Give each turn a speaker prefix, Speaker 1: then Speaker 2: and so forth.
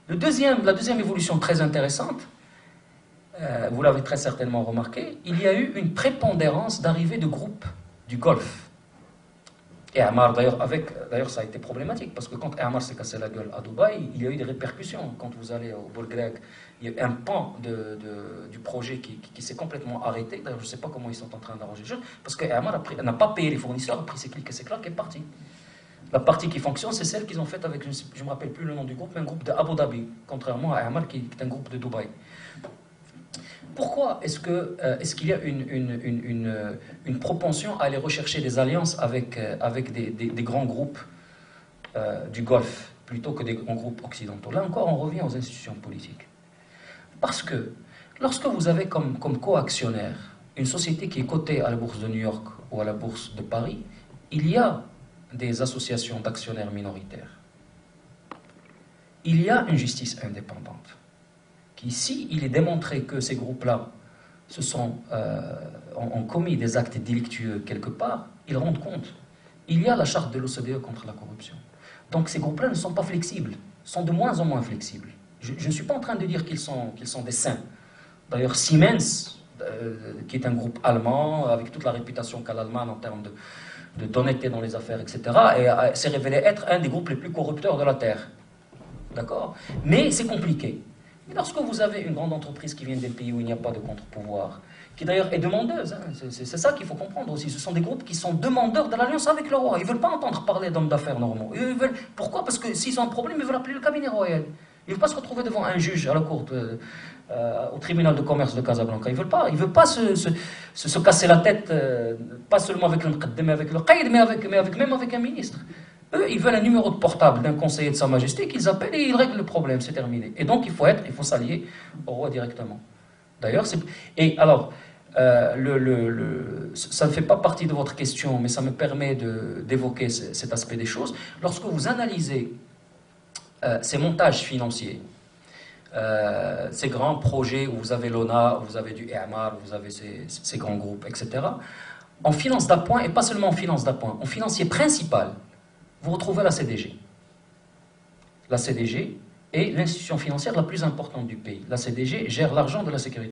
Speaker 1: La deuxième évolution très intéressante, vous l'avez très certainement remarqué, il y a eu une prépondérance d'arrivée de groupes du Golfe. Et Ammar, d'ailleurs, ça a été problématique, parce que quand Ammar s'est cassé la gueule à Dubaï, il y a eu des répercussions. Quand vous allez au bol grec, il y a eu un pan du projet qui s'est complètement arrêté. D'ailleurs, je ne sais pas comment ils sont en train d'arranger les choses, parce qu'Ammar n'a pas payé les fournisseurs, a pris ses clics et ses claques et est parti. La partie qui fonctionne, c'est celle qu'ils ont faite avec, je ne me rappelle plus le nom du groupe, mais un groupe d'Abu Dhabi, contrairement à Ammar qui est un groupe de Dubaï. Pourquoi est-ce qu'il y a une propension à aller rechercher des alliances avec des grands groupes du Golfe plutôt que des grands groupes occidentaux? Là encore, on revient aux institutions politiques. Parce que lorsque vous avez comme co-actionnaire une société qui est cotée à la bourse de New York ou à la bourse de Paris, il y a des associations d'actionnaires minoritaires. Il y a une justice indépendante. Ici, il est démontré que ces groupes-là ont commis des actes délictueux quelque part, ils rendent compte. Il y a la charte de l'OCDE contre la corruption. Donc ces groupes-là ne sont pas flexibles, sont de moins en moins flexibles. Je ne suis pas en train de dire qu'ils sont des saints. D'ailleurs, Siemens, qui est un groupe allemand, avec toute la réputation qu'a l'Allemagne en termes d'honnêteté dans les affaires, etc., s'est révélé être un des groupes les plus corrupteurs de la Terre. D'accord? Mais c'est compliqué. Et lorsque vous avez une grande entreprise qui vient des pays où il n'y a pas de contre-pouvoir, qui d'ailleurs est demandeuse, hein, c'est ça qu'il faut comprendre aussi, ce sont des groupes qui sont demandeurs de l'alliance avec le roi. Ils ne veulent pas entendre parler d'hommes d'affaires normaux. Pourquoi? Parce que s'ils ont un problème, ils veulent appeler le cabinet royal. Ils ne veulent pas se retrouver devant un juge à la cour, au tribunal de commerce de Casablanca. Ils ne veulent pas se casser la tête, pas seulement avec le Mqaddam, mais avec le Qaïd, même avec un ministre. Eux, ils veulent un numéro de portable d'un conseiller de Sa Majesté qu'ils appellent et ils règlent le problème, c'est terminé. Et donc, il faut s'allier au roi directement. D'ailleurs, et alors, ça ne fait pas partie de votre question, mais ça me permet d'évoquer cet aspect des choses. Lorsque vous analysez ces montages financiers, ces grands projets où vous avez l'ONA, où vous avez du Ammar, où vous avez ces grands groupes, etc., en finance d'appoint, et pas seulement en finance d'appoint, en financier principal, vous retrouvez la CDG. La CDG est l'institution financière la plus importante du pays. La CDG gère l'argent de la sécurité.